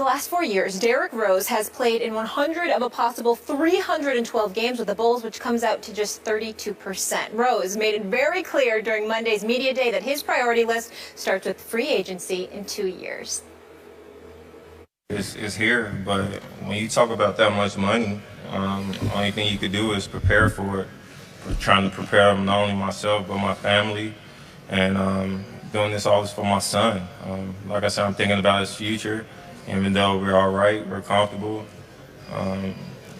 last 4 years, Derrick Rose has played in 100 of a possible 312 games with the Bulls, which comes out to just 32%. Rose made it very clear during Monday's media day that his priority list starts with free agency in 2 years. It's here, but when you talk about that much money, only thing you could do is prepare for it. We're trying to prepare not only myself, but my family, and doing this all for my son. Like I said, I'm thinking about his future. Even though we're all right, we're comfortable. When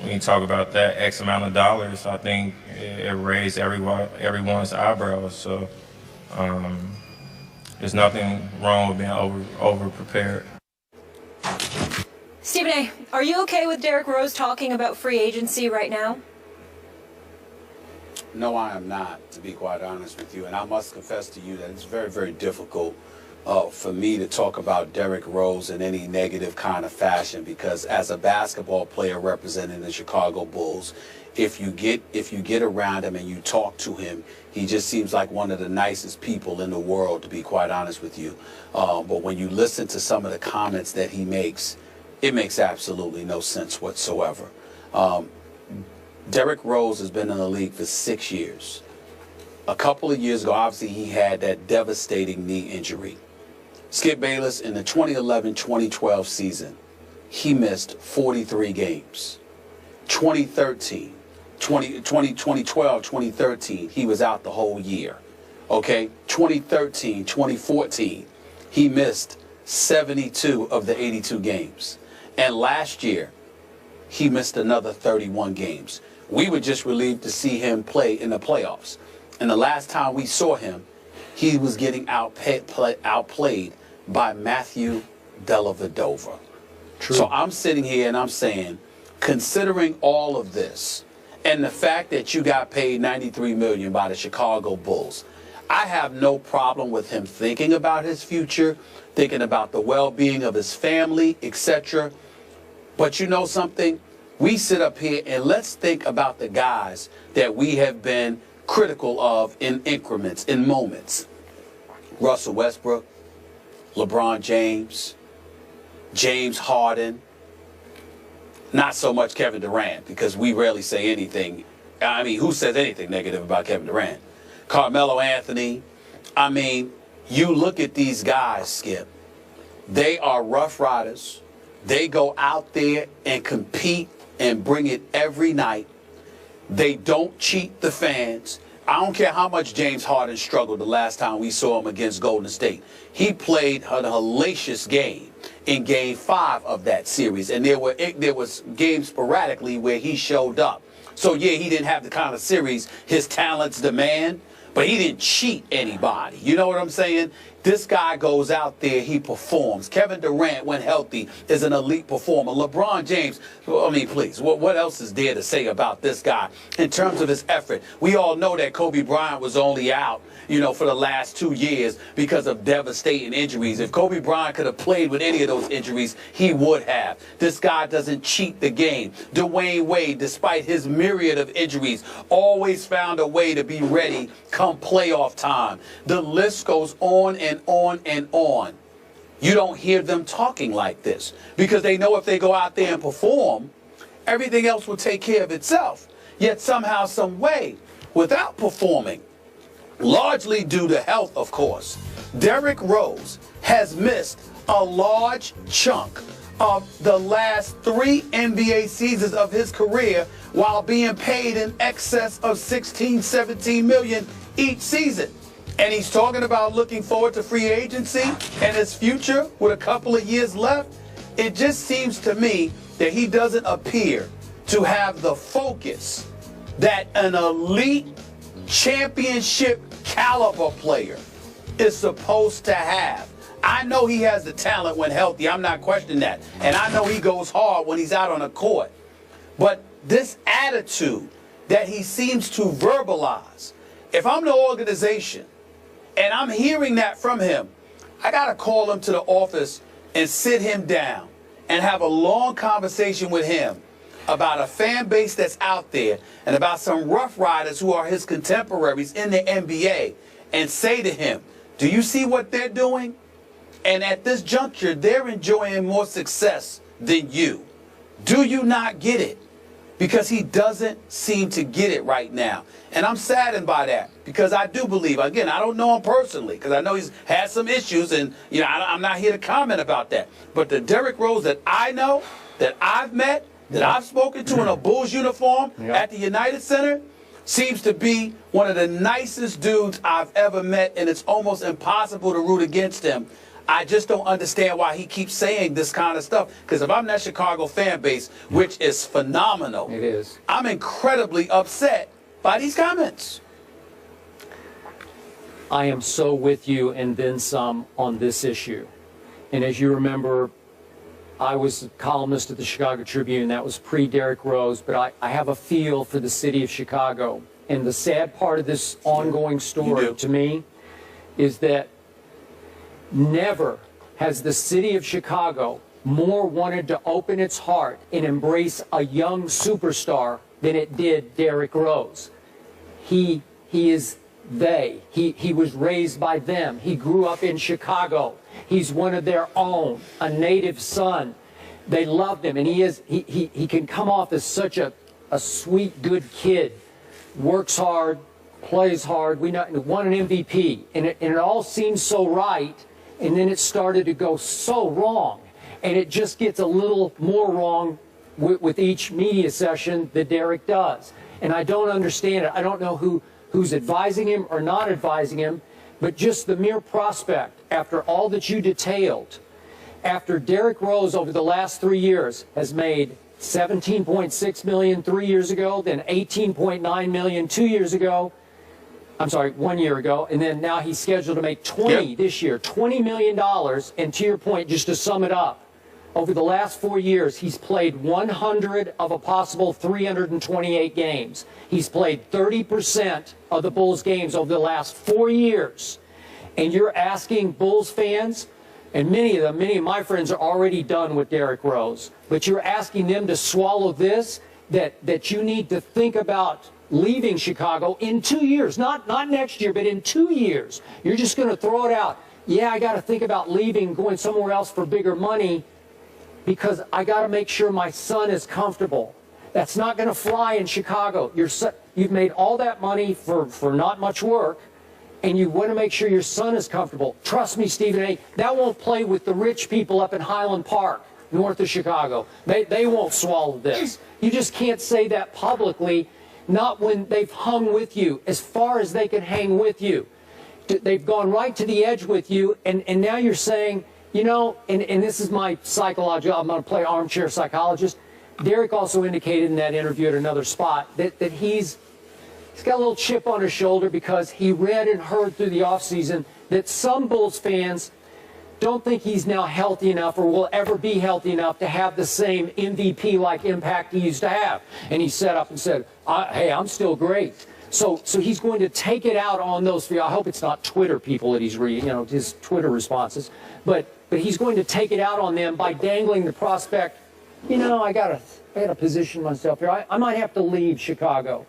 you talk about that X amount of dollars, I think it raised everyone's eyebrows. So there's nothing wrong with being over prepared. Stephen A., are you okay with Derrick Rose talking about free agency right now? No, I am not, to be quite honest with you. And I must confess to you that it's very, very difficult for me to talk about Derrick Rose in any negative kind of fashion, because as a basketball player representing the Chicago Bulls, if you get around him and you talk to him, he just seems like one of the nicest people in the world, to be quite honest with you. But when you listen to some of the comments that he makes, it makes absolutely no sense whatsoever. Derrick Rose has been in the league for 6 years. A couple of years ago, obviously, he had that devastating knee injury. Skip Bayless, in the 2011-2012 season, he missed 43 games. 2012-2013, he was out the whole year. Okay, 2013-2014, he missed 72 of the 82 games. And last year, he missed another 31 games. We were just relieved to see him play in the playoffs. And the last time we saw him, he was getting outplayed by Matthew Dellavedova. True. So I'm sitting here and I'm saying, considering all of this and the fact that you got paid $93 million by the Chicago Bulls, I have no problem with him thinking about his future, thinking about the well-being of his family, etc. But you know something? We sit up here and let's think about the guys that we have been critical of in increments, in moments. Russell Westbrook, LeBron James, James Harden, not so much Kevin Durant, because we rarely say anything. I mean, who says anything negative about Kevin Durant? Carmelo Anthony. I mean, you look at these guys, Skip. They are rough riders. They go out there and compete and bring it every night. They don't cheat the fans. I don't care how much James Harden struggled the last time we saw him against Golden State. He played a hellacious game in Game 5 of that series, and there was games sporadically where he showed up. So yeah, he didn't have the kind of series his talents demand, but he didn't cheat anybody. You know what I'm saying? This guy goes out there, he performs. Kevin Durant, when healthy, is an elite performer. LeBron James, I mean, please, what else is there to say about this guy in terms of his effort? We all know that Kobe Bryant was only out, you know, for the last 2 years because of devastating injuries. If Kobe Bryant could have played with any of those injuries, he would have. This guy doesn't cheat the game. Dwayne Wade, despite his myriad of injuries, always found a way to be ready come playoff time. The list goes on and on and on. You don't hear them talking like this because they know if they go out there and perform, everything else will take care of itself. Yet somehow, some way, without performing, largely due to health, of course, Derrick Rose has missed a large chunk of the last 3 NBA seasons of his career while being paid in excess of $16-17 million each season. And he's talking about looking forward to free agency and his future with a couple of years left. It just seems to me that he doesn't appear to have the focus that an elite championship caliber player is supposed to have. I know he has the talent when healthy. I'm not questioning that. And I know he goes hard when he's out on the court. But this attitude that he seems to verbalize, if I'm the organization and I'm hearing that from him, I got to call him to the office and sit him down and have a long conversation with him about a fan base that's out there and about some rough riders who are his contemporaries in the NBA and say to him, do you see what they're doing? And at this juncture, they're enjoying more success than you. Do you not get it? Because he doesn't seem to get it right now. And I'm saddened by that, because I do believe, again, I don't know him personally, because I know he's had some issues, and I'm not here to comment about that. But the Derrick Rose that I know, that I've met, that I've spoken to in a Bulls uniform at the United Center, seems to be one of the nicest dudes I've ever met, and it's almost impossible to root against him. I just don't understand why he keeps saying this kind of stuff. Because if I'm that Chicago fan base, which is phenomenal, it is, I'm incredibly upset by these comments. I am so with you and then some on this issue. And as you remember, I was a columnist at the Chicago Tribune. That was pre-Derrick Rose. But I have a feel for the city of Chicago. And the sad part of this ongoing story to me is that never has the city of Chicago more wanted to open its heart and embrace a young superstar than it did Derrick Rose. He is they. He was raised by them. He grew up in Chicago. He's one of their own, a native son. They loved him, and he can come off as such a sweet, good kid. Works hard, plays hard. We won an MVP, and it all seems so right. And then it started to go so wrong. And it just gets a little more wrong with each media session that Derrick does. And I don't understand it. I don't know who's advising him or not advising him. But just the mere prospect, after all that you detailed, after Derrick Rose over the last 3 years has made $17.6 million 3 years ago, then $18.9 million 2 years ago, I'm sorry, 1 year ago, and then now he's scheduled to make 20 this year, $20 million. And to your point, just to sum it up, over the last 4 years, he's played 100 of a possible 328 games. He's played 30% of the Bulls games over the last 4 years. And you're asking Bulls fans, and many of my friends are already done with Derrick Rose, but you're asking them to swallow this, that you need to think about leaving Chicago in 2 years, not next year, but in 2 years. You're just going to throw it out. Yeah, I got to think about leaving, going somewhere else for bigger money, because I got to make sure my son is comfortable. That's not going to fly in Chicago. You've made all that money for not much work, and you want to make sure your son is comfortable. Trust me, Stephen A., that won't play with the rich people up in Highland Park, north of Chicago. They won't swallow this. You just can't say that publicly. Not when they've hung with you as far as they can hang with you. They've gone right to the edge with you, and now you're saying, and this is my psychological, I'm going to play armchair psychologist. Derrick also indicated in that interview at another spot that he's got a little chip on his shoulder because he read and heard through the offseason that some Bulls fans don't think he's now healthy enough or will ever be healthy enough to have the same MVP-like impact he used to have. And he set up and said, hey, I'm still great. So he's going to take it out on those. I hope it's not Twitter people that he's reading, his Twitter responses. But he's going to take it out on them by dangling the prospect, I gotta position myself here. I might have to leave Chicago.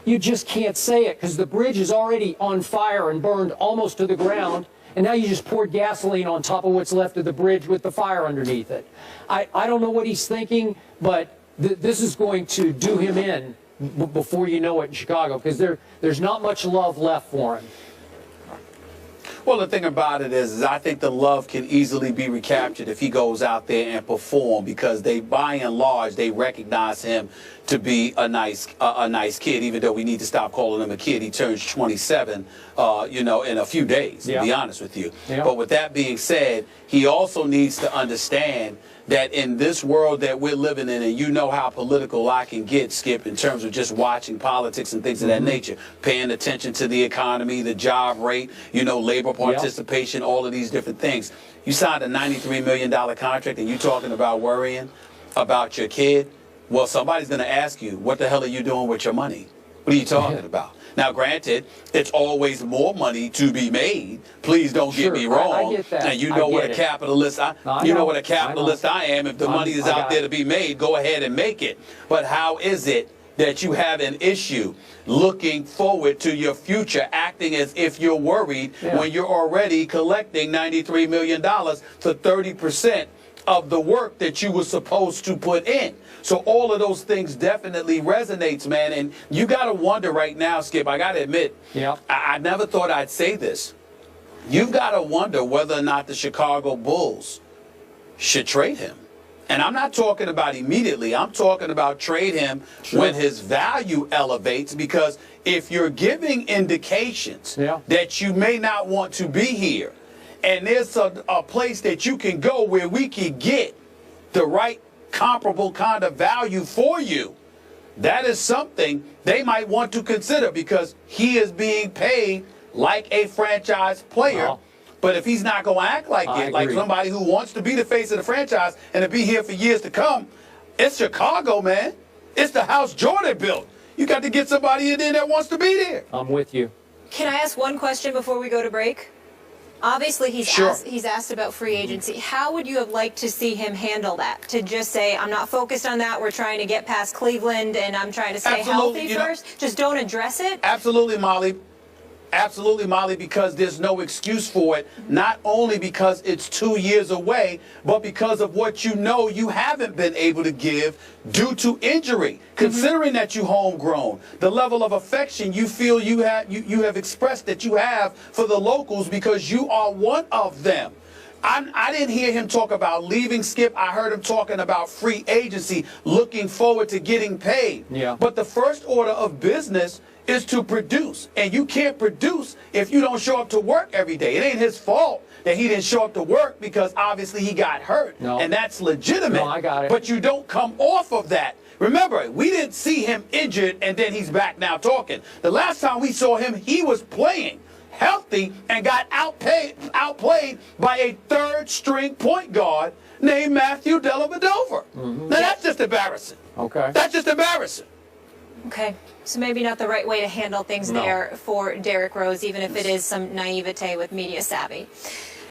You just can't say it because the bridge is already on fire and burned almost to the ground. And now you just poured gasoline on top of what's left of the bridge with the fire underneath it. I don't know what he's thinking, but this is going to do him in before you know it in Chicago, because there's not much love left for him. Well, the thing about it is I think the love can easily be recaptured if he goes out there and perform, because by and large, they recognize him to be a nice kid, even though we need to stop calling him a kid. He turns 27, in a few days, to be honest with you. Yeah. But with that being said, he also needs to understand that in this world that we're living in, and you know how political I can get, Skip, in terms of just watching politics and things of that nature, paying attention to the economy, the job rate, labor participation, all of these different things. You signed a $93 million contract and you're talking about worrying about your kid. Well, somebody's going to ask you, what the hell are you doing with your money? What are you talking about? Now, granted, it's always more money to be made. Please don't get me wrong. I get that. And you know what a capitalist I am. If the money is out there to be made, go ahead and make it. But how is it that you have an issue looking forward to your future, acting as if you're worried when you're already collecting $93 million for 30% of the work that you were supposed to put in. So all of those things definitely resonates, man. And you got to wonder right now, Skip, I got to admit, I never thought I'd say this. You've got to wonder whether or not the Chicago Bulls should trade him. And I'm not talking about immediately. I'm talking about trade him when his value elevates, because if you're giving indications that you may not want to be here, and there's a place that you can go where we can get the right comparable kind of value for you, that is something they might want to consider, because he is being paid like a franchise player. But if he's not going to act like it, like somebody who wants to be the face of the franchise and to be here for years to come, it's Chicago, man. It's the house Jordan built. You got to get somebody in there that wants to be there. I'm with you. Can I ask one question before we go to break? Obviously, he's asked about free agency. How would you have liked to see him handle that? To just say, I'm not focused on that. We're trying to get past Cleveland, and I'm trying to stay healthy first. Just don't address it? Absolutely, Molly. Absolutely, Molly, because there's no excuse for it, not only because it's 2 years away, but because of what you know you haven't been able to give due to injury. Considering that you homegrown, the level of affection you feel you have expressed that you have for the locals, because you are one of them. I didn't hear him talk about leaving, Skip. I heard him talking about free agency, looking forward to getting paid. But the first order of business is to produce. And you can't produce if you don't show up to work every day. It ain't his fault that he didn't show up to work, because obviously he got hurt. And that's legitimate. I got it. But you don't come off of that. Remember, we didn't see him injured and then he's back now talking. The last time we saw him, he was playing healthy and got outplayed by a third-string point guard named Matthew Dellavedova. Now, that's just embarrassing. That's just embarrassing. Okay, so maybe not the right way to handle things there for Derrick Rose, even if it is some naivete with media savvy.